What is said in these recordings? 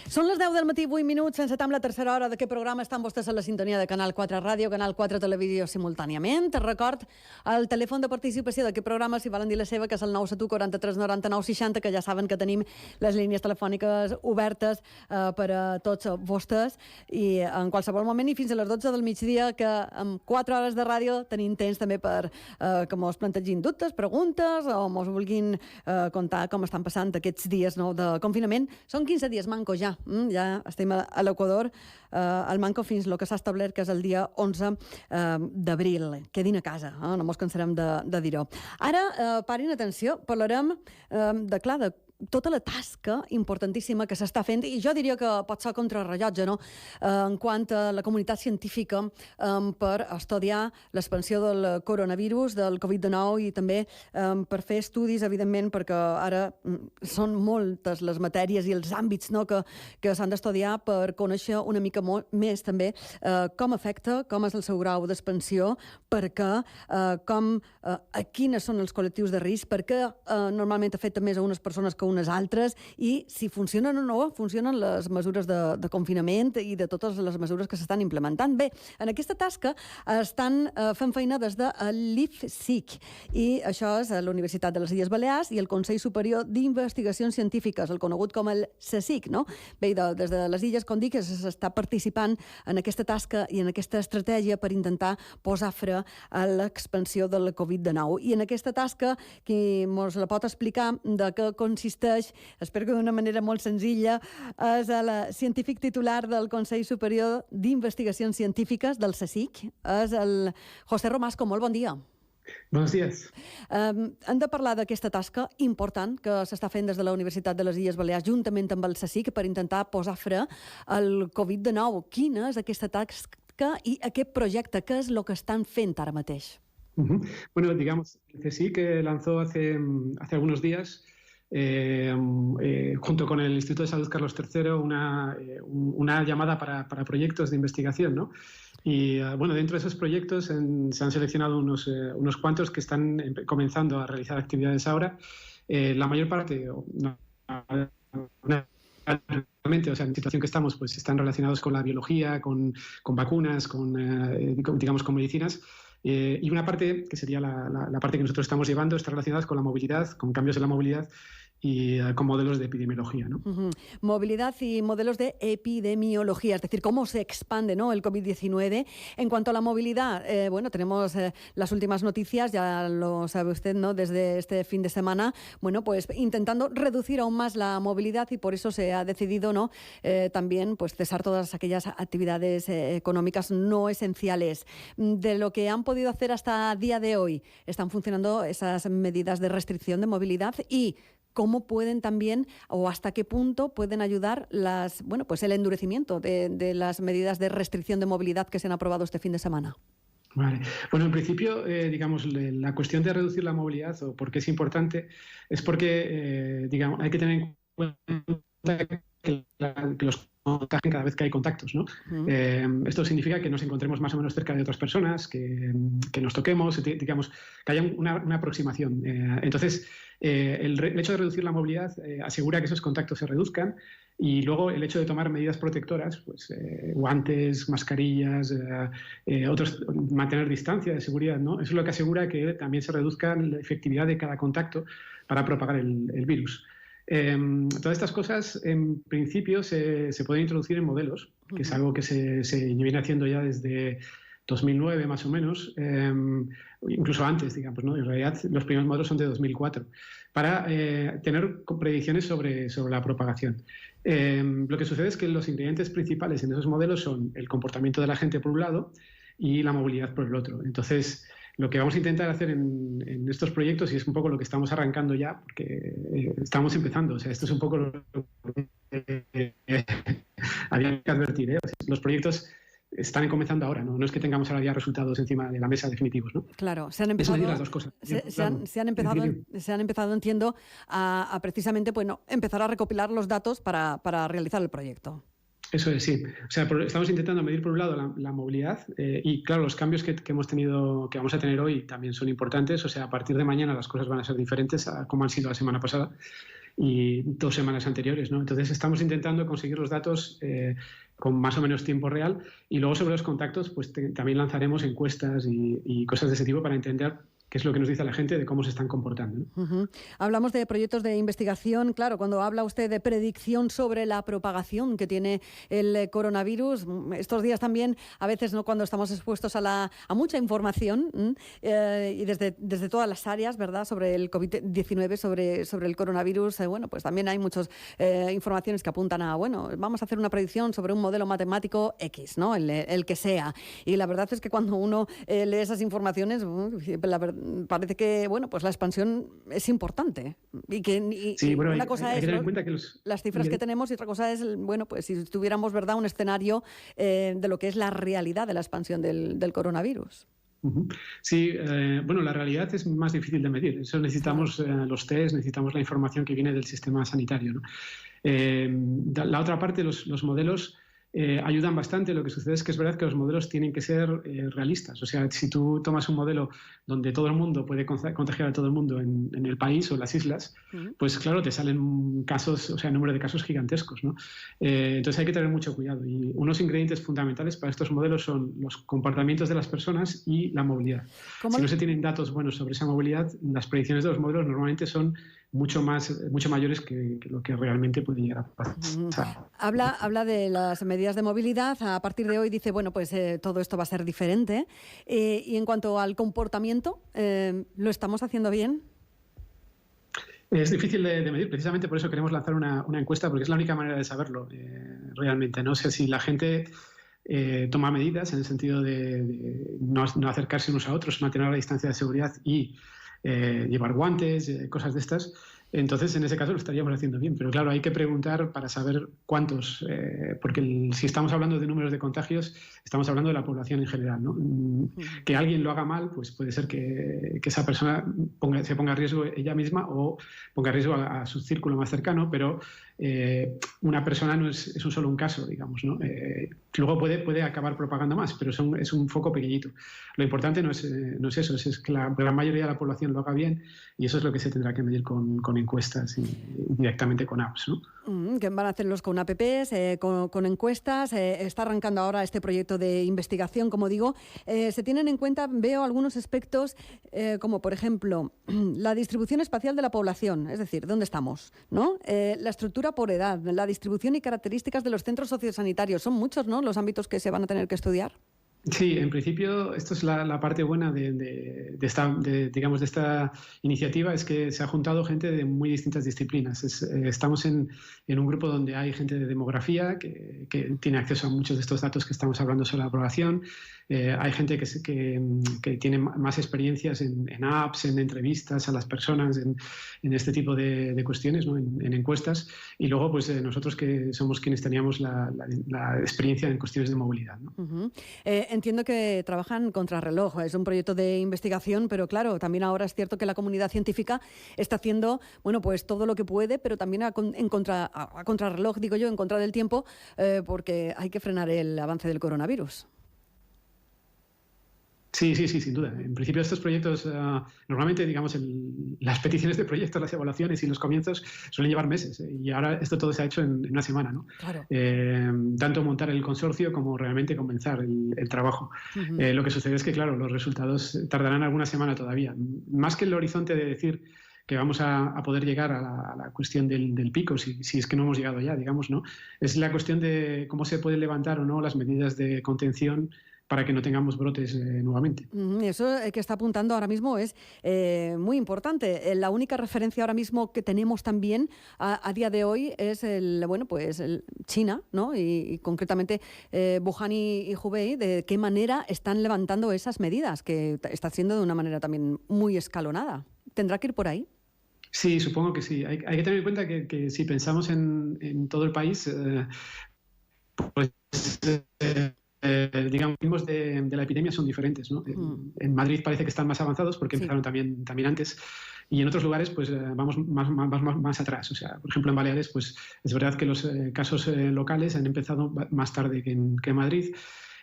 Són les 10 del matí, 8 minuts, sense tam la tercera hora d'aquest programa. Estan vostès a la sintonia de Canal 4 Ràdio, Canal 4 Televisió simultàniament. Record el telèfon de participació d'aquest programa, si volen dir la seva, que és el 971 43 99 60, que ja saben que tenim les línies telefòniques obertes per a tots vostès, i en qualsevol moment, i fins a les 12 del migdia, que amb 4 hores de ràdio tenim temps també per que mos plantegin dubtes, preguntes, o mos vulguin contar com estan passant aquests dies de confinament. Són 15 dies manco ja. Ja estem a l'Equador, al manco fins el que s'ha establert, que és el dia 11 d'abril. Quedin a casa, no mos cansarem de dir-ho. Ara, parin atenció, parlarem de tota la tasca importantíssima que s'està fent, i jo diria que pot ser contrarrellotge, no?, en quant a la comunitat científica per estudiar l'expansió del coronavirus, del Covid-19, i també per fer estudis, evidentment, perquè ara són moltes les matèries i els àmbits, no?, que s'han d'estudiar per conèixer una mica més també com afecta, com és el seu grau d'expansió, perquè quines són els col·lectius de risc, perquè normalment afecta més a unes persones que unes altres, i si funcionen o no funcionen les mesures de confinament i de totes les mesures que s'estan implementant. Bé, en aquesta tasca estan fent feina des de l'IFSIC, i això és a la Universitat de les Illes Balears i el Consell Superior d'Investigacions Científiques, el conegut com el CSIC, no? Bé, des de les illes, com dic, s'està participant en aquesta tasca i en aquesta estratègia per intentar posar fre a l'expansió del Covid-19. I en aquesta tasca, qui ens la pot explicar de què consisteix, espero que d'una manera molt senzilla, és el científic titular del Consell Superior d'Investigacions Científiques, del CSIC, és el José Romasco. Molt bon dia. Buenos días. Hem de parlar d'aquesta tasca important que s'està fent des de la Universitat de les Illes Balears juntament amb el CSIC per intentar posar fre al Covid-19. Quina és aquesta tasca i aquest projecte? Què és el que estan fent ara mateix? Bueno, digamos, el CSIC lanzó hace algunos días, junto con el Instituto de Salud Carlos III, una llamada para proyectos de investigación, ¿no? Y bueno, dentro de esos proyectos se han seleccionado unos cuantos que están comenzando a realizar actividades ahora. La mayor parte, realmente, o sea, en la situación que estamos, pues están relacionados con la biología, con vacunas, digamos, con medicinas. Y una parte, que sería la parte que nosotros estamos llevando, está relacionada con la movilidad, con cambios en la movilidad y con modelos de epidemiología, ¿no? Movilidad y modelos de epidemiología, es decir, cómo se expande, ¿no?, el COVID-19. En cuanto a la movilidad, bueno, tenemos las últimas noticias, ya lo sabe usted, ¿no?, desde este fin de semana, bueno, pues intentando reducir aún más la movilidad, y por eso se ha decidido, ¿no?, también pues cesar todas aquellas actividades económicas no esenciales. De lo que han podido hacer hasta día de hoy, están funcionando esas medidas de restricción de movilidad, y cómo pueden también, o hasta qué punto pueden ayudar el endurecimiento de las medidas de restricción de movilidad que se han aprobado este fin de semana. Vale. Bueno, en principio, digamos, la cuestión de reducir la movilidad, o por qué es importante, es porque, digamos, hay que tener en cuenta que los contagian cada vez que hay contactos, ¿no? Esto significa que nos encontremos más o menos cerca de otras personas, que nos toquemos, digamos, que haya una aproximación. Entonces, el hecho de reducir la movilidad asegura que esos contactos se reduzcan, y luego el hecho de tomar medidas protectoras, pues guantes, mascarillas, mantener distancia de seguridad, ¿no? Eso es lo que asegura que también se reduzca la efectividad de cada contacto para propagar el virus. Todas estas cosas, en principio, se pueden introducir en modelos, que es algo que se viene haciendo ya desde 2009, más o menos, incluso antes, digamos, ¿no? En realidad, los primeros modelos son de 2004, para tener predicciones sobre la propagación. Lo que sucede es que los ingredientes principales en esos modelos son el comportamiento de la gente por un lado y la movilidad por el otro. Entonces, lo que vamos a intentar hacer en estos proyectos, y es un poco lo que estamos arrancando ya, porque estamos empezando, o sea, esto es un poco lo que había que advertir, ¿eh? O sea, los proyectos están comenzando ahora, ¿no? No es que tengamos ahora ya resultados encima de la mesa definitivos, ¿no? Claro, se han empezado, las dos cosas. Se han empezado, entiendo, a precisamente, bueno, empezar a recopilar los datos para realizar el proyecto. Eso es, sí. O sea, estamos intentando medir por un lado la movilidad, y claro, los cambios que vamos a tener hoy también son importantes. O sea, a partir de mañana las cosas van a ser diferentes a como han sido la semana pasada. y 2 semanas anteriores, ¿no? Entonces estamos intentando conseguir los datos con más o menos tiempo real, y luego sobre los contactos pues también lanzaremos encuestas y cosas de ese tipo para entender qué es lo que nos dice la gente de cómo se están comportando, ¿no? Hablamos de proyectos de investigación. Claro, cuando habla usted de predicción sobre la propagación que tiene el coronavirus, estos días también, a veces, ¿no?, cuando estamos expuestos a mucha información y desde todas las áreas, ¿verdad?, sobre el COVID-19, sobre el coronavirus, bueno, pues también hay muchas informaciones que apuntan a, bueno, vamos a hacer una predicción sobre un modelo matemático X, ¿no?, el que sea. Y la verdad es que cuando uno lee esas informaciones, la verdad, parece que, bueno, pues la expansión es importante. Sí, bueno, una cosa hay que es tener en cuenta que las cifras que tenemos, y otra cosa es, bueno, pues si tuviéramos, ¿verdad?, un escenario de lo que es la realidad de la expansión del coronavirus. Sí, bueno, la realidad es más difícil de medir. Eso necesitamos los test, necesitamos la información que viene del sistema sanitario, ¿no? La otra parte, los modelos ayudan bastante. Lo que sucede es que es verdad que los modelos tienen que ser realistas. O sea, si tú tomas un modelo donde todo el mundo puede contagiar a todo el mundo en el país o en las islas, pues claro, te salen casos, o sea, número de casos gigantescos, ¿no? Entonces hay que tener mucho cuidado. Y unos ingredientes fundamentales para estos modelos son los comportamientos de las personas y la movilidad. Si no se tienen datos buenos sobre esa movilidad, las predicciones de los modelos normalmente son mucho mayores que lo que realmente puede llegar a pasar. Habla de las medidas de movilidad. A partir de hoy dice, bueno, pues todo esto va a ser diferente. Y en cuanto al comportamiento, ¿lo estamos haciendo bien? Es difícil de medir, precisamente por eso queremos lanzar una encuesta, porque es la única manera de saberlo realmente, ¿no? O sea, si la gente toma medidas en el sentido de no acercarse unos a otros, mantener la distancia de seguridad y llevar guantes, cosas de estas, entonces en ese caso lo estaríamos haciendo bien. Pero claro, hay que preguntar para saber cuántos, porque si estamos hablando de números de contagios, estamos hablando de la población en general, ¿no? Que alguien lo haga mal, pues puede ser que esa persona se ponga a riesgo ella misma o ponga a riesgo a su círculo más cercano, pero una persona no es solo un caso, digamos, ¿no? Luego puede acabar propagando más, pero es un foco pequeñito. Lo importante no es eso, es que la gran mayoría de la población lo haga bien, y eso es lo que se tendrá que medir con encuestas y directamente con apps, ¿no? Que van a hacerlos con apps, con encuestas. Está arrancando ahora este proyecto de investigación, como digo. Se tienen en cuenta, veo algunos aspectos, como por ejemplo la distribución espacial de la población, es decir, ¿dónde estamos?, ¿no? La estructura por edad, la distribución y características de los centros sociosanitarios. Son muchos, ¿no?, los ámbitos que se van a tener que estudiar. Sí, en principio esto es la parte buena de esta iniciativa, es que se ha juntado gente de muy distintas disciplinas. Estamos en un grupo donde hay gente de demografía que tiene acceso a muchos de estos datos que estamos hablando sobre la población. Hay gente que tiene más experiencias en apps, en entrevistas a las personas, en este tipo de cuestiones, ¿no?, en encuestas. Y luego, pues nosotros que somos quienes teníamos la experiencia en cuestiones de movilidad, ¿no? Entiendo que trabajan contrarreloj. Es un proyecto de investigación, pero claro, también ahora es cierto que la comunidad científica está haciendo, bueno, pues todo lo que puede, pero también a contrarreloj, digo yo, en contra del tiempo, porque hay que frenar el avance del coronavirus. Sí, sin duda. En principio estos proyectos, normalmente, digamos, las peticiones de proyectos, las evaluaciones y los comienzos suelen llevar meses. Y ahora esto todo se ha hecho en una semana, ¿no? Claro. Tanto montar el consorcio como realmente comenzar el trabajo. Lo que sucede es que, claro, los resultados tardarán alguna semana todavía. Más que el horizonte de decir que vamos a poder llegar a la cuestión del pico, si es que no hemos llegado ya, digamos, ¿no? Es la cuestión de cómo se pueden levantar o no las medidas de contención para que no tengamos brotes nuevamente. Eso que está apuntando ahora mismo es muy importante. La única referencia ahora mismo que tenemos también a día de hoy es China, ¿no? Y concretamente Wuhan y Hubei, de qué manera están levantando esas medidas, que está haciendo de una manera también muy escalonada. ¿Tendrá que ir por ahí? Sí, supongo que sí. Hay que tener en cuenta que si pensamos en todo el país, pues digamos, los ritmos de la epidemia son diferentes, ¿no? En Madrid parece que están más avanzados porque empezaron también antes, y en otros lugares pues vamos más atrás. O sea, por ejemplo, en Baleares pues es verdad que los casos locales han empezado más tarde que en Madrid,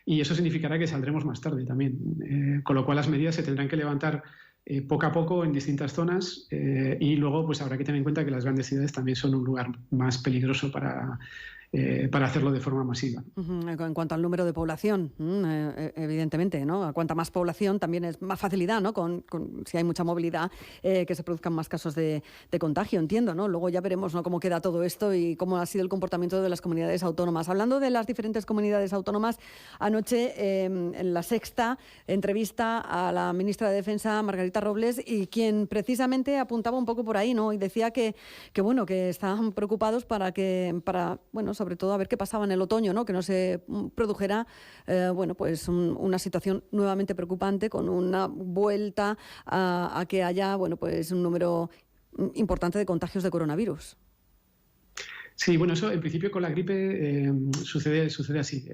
y eso significará que saldremos más tarde también, con lo cual las medidas se tendrán que levantar poco a poco en distintas zonas y luego pues habrá que tener en cuenta que las grandes ciudades también son un lugar más peligroso para hacerlo de forma masiva. En cuanto al número de población, evidentemente, ¿no? A cuanta más población también es más facilidad, ¿no? Si hay mucha movilidad, que se produzcan más casos de contagio, entiendo, ¿no? Luego ya veremos, ¿no?, cómo queda todo esto y cómo ha sido el comportamiento de las comunidades autónomas. Hablando de las diferentes comunidades autónomas, anoche en La Sexta entrevista a la ministra de Defensa, Margarita Robles, y quien precisamente apuntaba un poco por ahí, ¿no? Y decía que bueno, que estaban preocupados para sobre todo a ver qué pasaba en el otoño, ¿no? Que no se produjera pues una situación nuevamente preocupante con una vuelta a que haya pues un número importante de contagios de coronavirus. Sí, bueno, eso en principio con la gripe sucede así.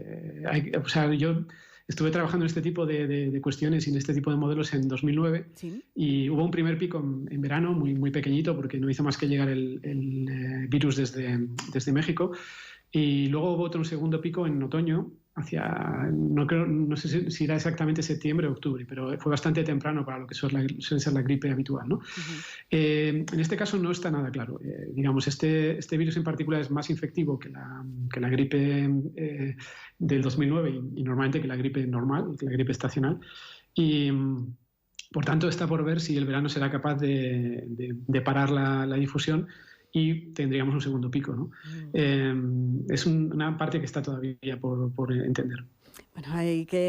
Yo estuve trabajando en este tipo de cuestiones y en este tipo de modelos en 2009. ¿Sí? Y hubo un primer pico en verano muy, muy pequeñito porque no hizo más que llegar el virus desde México. Y luego hubo un segundo pico en otoño, no sé si era exactamente septiembre o octubre, pero fue bastante temprano para lo que suele ser la gripe habitual, ¿no? En este caso no está nada claro. Digamos, este virus en particular es más infectivo que la gripe del 2009 y normalmente que la gripe normal, que la gripe estacional. Y por tanto está por ver si el verano será capaz de parar la difusión y tendríamos un segundo pico, ¿no? Es una parte que está todavía por entender. Bueno,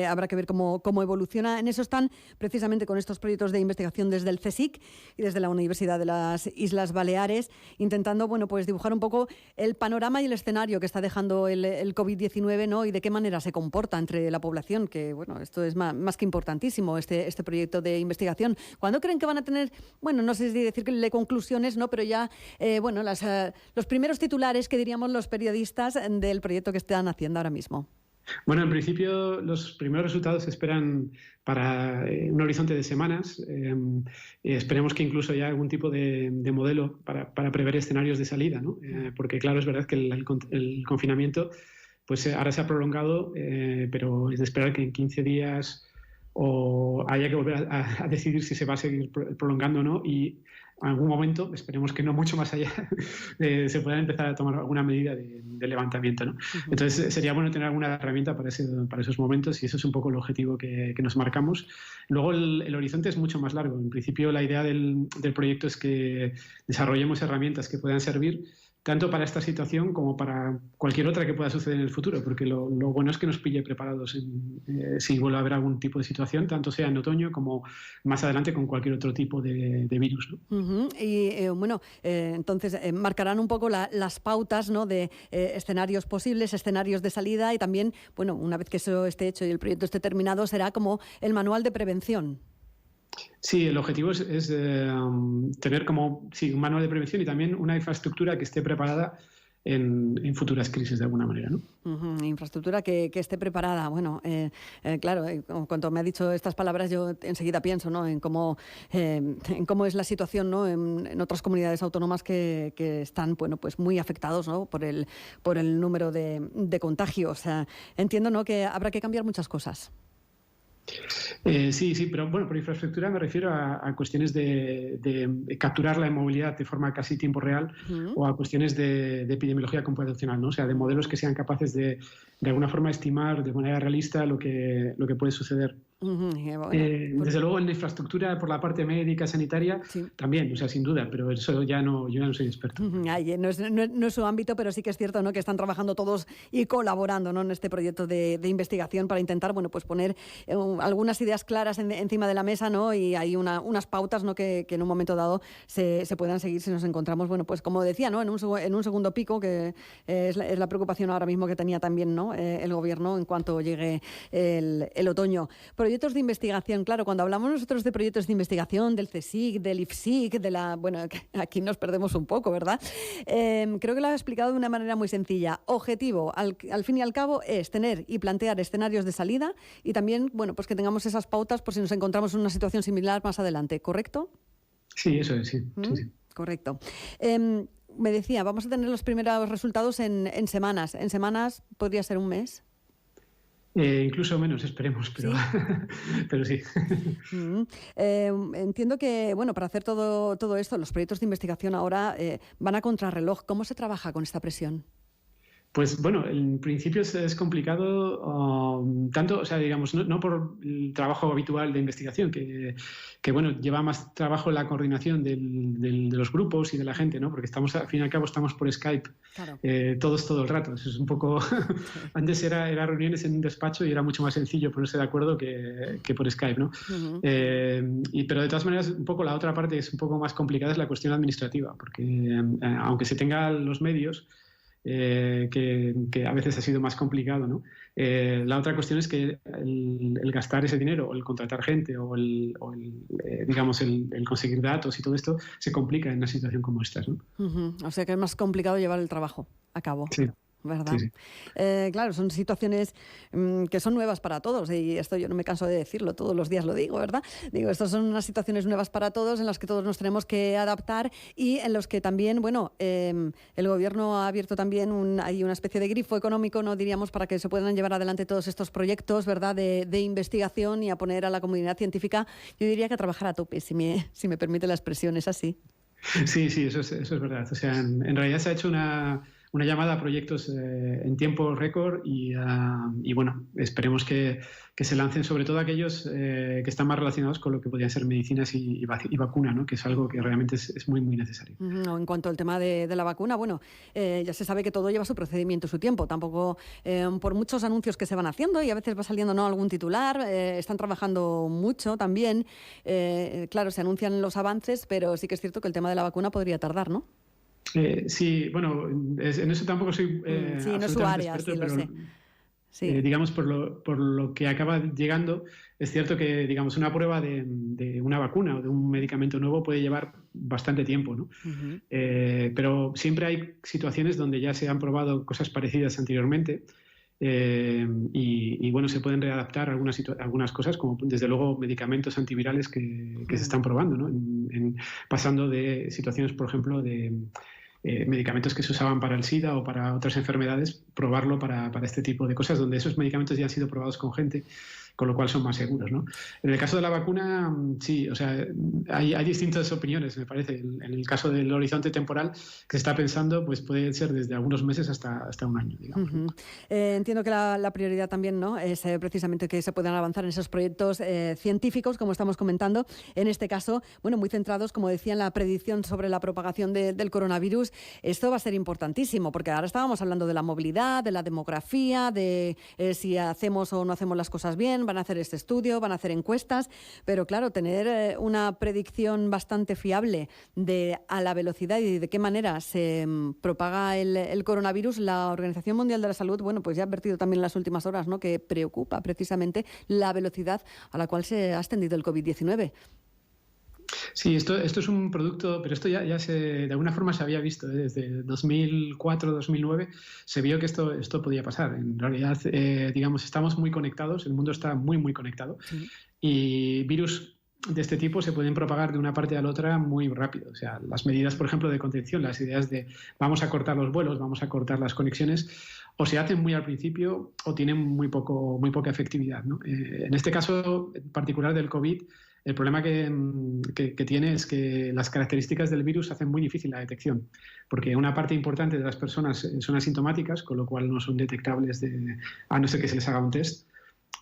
habrá que ver cómo evoluciona. En eso están precisamente con estos proyectos de investigación desde el CSIC y desde la Universidad de las Islas Baleares, intentando pues dibujar un poco el panorama y el escenario que está dejando el COVID-19, ¿no? Y de qué manera se comporta entre la población, que esto es más que importantísimo, este proyecto de investigación. ¿Cuándo creen que van a tener, no sé si decirle conclusiones, ¿no? Pero ya, los primeros titulares que diríamos los periodistas del proyecto que están haciendo ahora mismo? Bueno, en principio los primeros resultados se esperan para un horizonte de semanas. Esperemos que incluso haya algún tipo de modelo para prever escenarios de salida, ¿no? Porque claro, es verdad que el confinamiento pues ahora se ha prolongado, pero es de esperar que en 15 días o haya que volver a decidir si se va a seguir prolongando o no, y en algún momento, esperemos que no mucho más allá, se pueda empezar a tomar alguna medida de levantamiento, ¿no? Entonces sería bueno tener alguna herramienta para esos momentos, y eso es un poco el objetivo que nos marcamos. Luego el horizonte es mucho más largo. En principio la idea del proyecto es que desarrollemos herramientas que puedan servir tanto para esta situación como para cualquier otra que pueda suceder en el futuro, porque lo bueno es que nos pille preparados si vuelve a haber algún tipo de situación, tanto sea en otoño como más adelante con cualquier otro tipo de virus, ¿no? Y entonces marcarán un poco las pautas, ¿no?, de escenarios posibles, escenarios de salida, y también, una vez que eso esté hecho y el proyecto esté terminado, será como el manual de prevención. Sí, el objetivo es tener un manual de prevención y también una infraestructura que esté preparada en futuras crisis de alguna manera, ¿no? Infraestructura que esté preparada. Claro, cuando me ha dicho estas palabras yo enseguida pienso, ¿no?, en cómo es la situación, ¿no?, en otras comunidades autónomas que están pues muy afectados, ¿no?, por el número de contagios. Entiendo, ¿no?, que habrá que cambiar muchas cosas. Sí, pero por infraestructura me refiero a cuestiones de capturar la movilidad de forma casi tiempo real, o a cuestiones de epidemiología computacional, ¿no? O sea, de modelos que sean capaces de alguna forma estimar de manera realista lo que puede suceder. Desde luego en la infraestructura por la parte médica, sanitaria, sí, también, sin duda, pero eso yo no soy experto. No es su ámbito, pero sí que es cierto, ¿no?, que están trabajando todos y colaborando, ¿no?, en este proyecto de investigación para intentar pues poner algunas ideas claras encima de la mesa, ¿no? Y hay unas pautas, ¿no?, que en un momento dado se puedan seguir si nos encontramos, pues como decía, ¿no?, en un segundo pico, que es la preocupación ahora mismo que tenía también, ¿no?, el gobierno en cuanto llegue el otoño. Proyectos de investigación, claro, cuando hablamos nosotros de proyectos de investigación, del CSIC, del IFSIC, aquí nos perdemos un poco, ¿verdad? Creo que lo ha explicado de una manera muy sencilla. Objetivo, al fin y al cabo, es tener y plantear escenarios de salida, y también, pues que tengamos esas pautas por si nos encontramos en una situación similar más adelante, ¿correcto? Sí, eso es, sí. Sí. Correcto. Me decía, vamos a tener los primeros resultados en semanas. ¿En semanas podría ser un mes? Incluso menos, esperemos, pero ¿Sí? pero sí. Entiendo que, bueno, para hacer todo esto, los proyectos de investigación ahora van a contrarreloj. ¿Cómo se trabaja con esta presión? Pues bueno, en principio es complicado, tanto, o sea, digamos, no por el trabajo habitual de investigación, que bueno, lleva más trabajo la coordinación de los grupos y de la gente, ¿no? Porque estamos, al fin y al cabo, estamos por Skype, Claro. todos todo el rato. Eso es un poco... Sí. Antes era reuniones en un despacho y era mucho más sencillo ponerse de acuerdo que por Skype, ¿no? Ujú. Pero de todas maneras, un poco la otra parte que es un poco más complicada es la cuestión administrativa, porque aunque se tengan los medios, que a veces ha sido más complicado, ¿no? La otra cuestión es que el gastar ese dinero, o el contratar gente, digamos, el conseguir datos y todo esto, se complica en una situación como esta, ¿no? Ujú. O sea que es más complicado llevar el trabajo a cabo. Sí, sí, ¿Verdad? sí. Claro, son situaciones que son nuevas para todos y esto yo no me canso de decirlo, todos los días lo digo, ¿verdad? Digo, estas son unas situaciones nuevas para todos en las que todos nos tenemos que adaptar y en los que también, bueno, el gobierno ha abierto también hay una especie de grifo económico, no diríamos, para que se puedan llevar adelante todos estos proyectos, ¿verdad?, de investigación y a poner a la comunidad científica, yo diría que a trabajar a tope, si me permite la expresión, es así. Sí, sí, eso es verdad. O sea, en realidad se ha hecho una llamada a proyectos en tiempo récord y bueno, esperemos que se lancen sobre todo aquellos que están más relacionados con lo que podrían ser medicinas y vacuna, ¿no? Que es algo que realmente es muy, muy necesario. No, en cuanto al tema de la vacuna, bueno, ya se sabe que todo lleva su procedimiento, su tiempo. Tampoco, por muchos anuncios que se van haciendo y a veces va saliendo no algún titular, están trabajando mucho también. Claro, se anuncian los avances, pero sí que es cierto que el tema de la vacuna podría tardar, ¿no? Sí, bueno, en eso tampoco soy Sí, no es su absolutamente área, experto, sí, lo pero sé. Sí. digamos, por lo que acaba llegando, es cierto que, digamos, una prueba de una vacuna o de un medicamento nuevo puede llevar bastante tiempo, ¿no? Ujú. Pero siempre hay situaciones donde ya se han probado cosas parecidas anteriormente y bueno, se pueden readaptar algunas cosas, como desde luego medicamentos antivirales que se están probando, ¿no? Pasando de situaciones, por ejemplo, de medicamentos que se usaban para el SIDA o para otras enfermedades, probarlo para este tipo de cosas, donde esos medicamentos ya han sido probados con gente, con lo cual son más seguros, ¿no? En el caso de la vacuna, sí, o sea, hay distintas opiniones, me parece. En el caso del horizonte temporal que se está pensando, pues puede ser desde algunos meses hasta un año, digamos, ¿no? Entiendo que la prioridad también, ¿no?, es precisamente que se puedan avanzar en esos proyectos científicos, como estamos comentando, en este caso, bueno, muy centrados, como decía, en la predicción sobre la propagación del coronavirus. Esto va a ser importantísimo, porque ahora estábamos hablando de la movilidad, de la demografía, de si hacemos o no hacemos las cosas bien, van a hacer este estudio, van a hacer encuestas, pero claro, tener una predicción bastante fiable de a la velocidad y de qué manera se propaga el coronavirus, la Organización Mundial de la Salud, bueno, pues ya ha advertido también en las últimas horas, ¿no?, que preocupa precisamente la velocidad a la cual se ha extendido el COVID-19. Sí, esto es un producto, pero esto ya de alguna forma se había visto, ¿eh? Desde 2004-2009 se vio que esto podía pasar. En realidad, digamos, estamos muy conectados, el mundo está muy, muy conectado Sí. y virus de este tipo se pueden propagar de una parte a la otra muy rápido. O sea, las medidas, por ejemplo, de contención, las ideas de vamos a cortar los vuelos, vamos a cortar las conexiones, o se hacen muy al principio o tienen muy poca efectividad, ¿no? En este caso en particular del COVID, el problema que tiene es que las características del virus hacen muy difícil la detección, porque una parte importante de las personas son asintomáticas, con lo cual no son detectables a no ser que se les haga un test.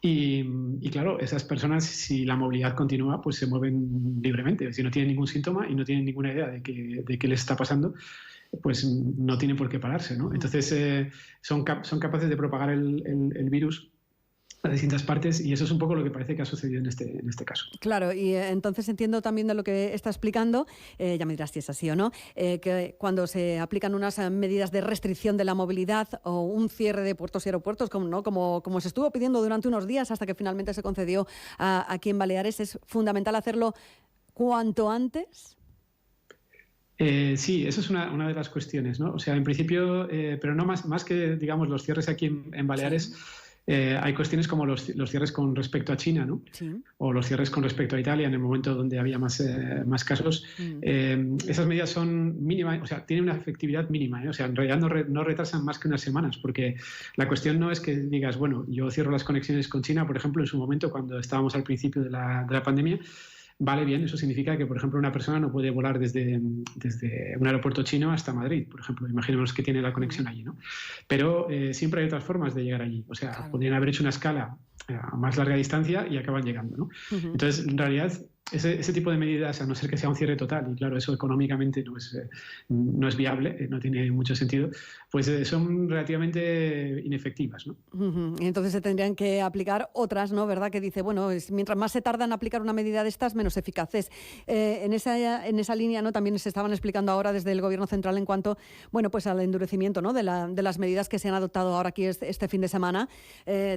Y claro, esas personas, si la movilidad continúa, pues se mueven libremente. Si no tienen ningún síntoma y no tienen ninguna idea de qué les está pasando, pues no tienen por qué pararse, ¿no? Entonces son capaces de propagar el virus a distintas partes y eso es un poco lo que parece que ha sucedido en este caso. Claro, y entonces entiendo también de lo que está explicando, ya me dirás si es así o no, que cuando se aplican unas medidas de restricción de la movilidad o un cierre de puertos y aeropuertos, como se estuvo pidiendo durante unos días hasta que finalmente se concedió aquí en Baleares, es fundamental hacerlo cuanto antes. Sí, eso es una de las cuestiones, ¿no? O sea, en principio, pero no más que, digamos, los cierres aquí en Baleares. Sí. hay cuestiones como los cierres con respecto a China, ¿no? Sí. O los cierres con respecto a Italia en el momento donde había más casos. Esas medidas son mínimas, o sea, tienen una efectividad mínima, ¿eh? O sea, en realidad no retrasan más que unas semanas, porque la cuestión no es que digas, bueno, yo cierro las conexiones con China, por ejemplo, en su momento, cuando estábamos al principio de la pandemia. Vale, bien, eso significa que, por ejemplo, una persona no puede volar desde un aeropuerto chino hasta Madrid, por ejemplo. Imaginemos que tiene la conexión allí, ¿no? Pero siempre hay otras formas de llegar allí. O sea, Claro. podrían haber hecho una escala a más larga distancia y acaban llegando, ¿no? Entonces, en realidad, ese tipo de medidas, a no ser que sea un cierre total, y claro, eso económicamente no es viable, no tiene mucho sentido, pues son relativamente inefectivas, ¿no? Y entonces se tendrían que aplicar otras, ¿no? ¿Verdad? Que dice, bueno, mientras más se tarda en aplicar una medida de estas, menos eficaces. En esa línea, ¿no? También se estaban explicando ahora desde el Gobierno central en cuanto, bueno, pues al endurecimiento, ¿no? de las medidas que se han adoptado ahora aquí este fin de semana.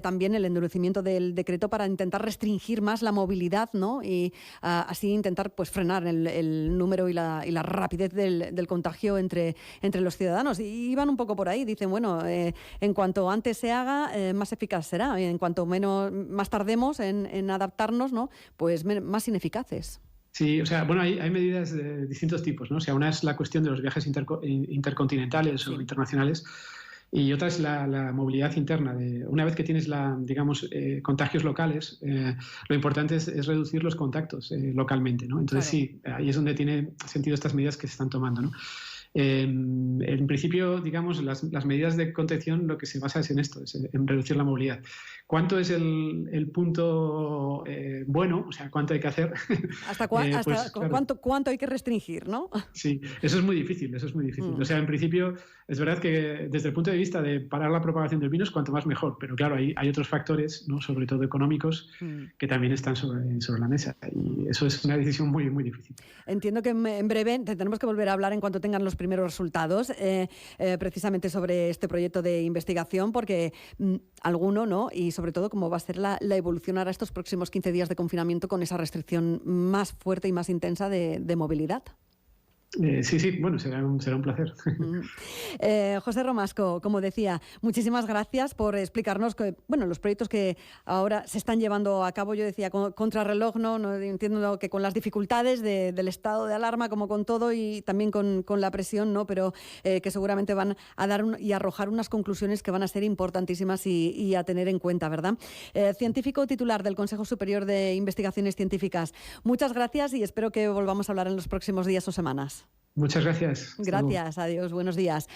También el endurecimiento del decreto para intentar restringir más la movilidad, ¿no? Y así intentar pues frenar el número y la rapidez del contagio entre los ciudadanos. Y iban un poco por ahí, dicen, bueno, en cuanto antes se haga, más eficaz será. En cuanto más tardemos en adaptarnos, ¿no? Pues más ineficaces. Sí, o sea, bueno, hay medidas de distintos tipos, ¿no? O sea, una es la cuestión de los viajes intercontinentales o internacionales, y otra es la movilidad interna. Una vez que tienes, digamos, contagios locales, lo importante es reducir los contactos localmente, ¿no? Entonces, sí, ahí es donde tiene sentido estas medidas que se están tomando, ¿no? En principio, digamos, las medidas de contención lo que se basa es en esto, es en reducir la movilidad. ¿Cuánto es el punto bueno? O sea, ¿cuánto hay que hacer? ¿Hasta cuánto hay que restringir, no? Sí, eso es muy difícil, O sea, en principio, es verdad que desde el punto de vista de parar la propagación del virus, cuanto más mejor, pero claro, hay otros factores, ¿no? Sobre todo económicos, que también están sobre la mesa, y eso es una decisión muy, muy difícil. Entiendo que en breve tenemos que volver a hablar en cuanto tengan los primeros resultados, precisamente sobre este proyecto de investigación, porque alguno, ¿no? Y sobre todo cómo va a ser la evolución ahora estos próximos 15 días de confinamiento con esa restricción más fuerte y más intensa de movilidad. Sí, bueno, será un placer. José Romasco, como decía, muchísimas gracias por explicarnos los proyectos que ahora se están llevando a cabo. Yo decía, contrarreloj, no entiendo que con las dificultades del estado de alarma, como con todo, y también con la presión, ¿no? Pero que seguramente van a dar y arrojar unas conclusiones que van a ser importantísimas y a tener en cuenta, ¿verdad? Científico titular del Consejo Superior de Investigaciones Científicas, muchas gracias y espero que volvamos a hablar en los próximos días o semanas. Muchas gracias. Gracias, adiós, buenos días.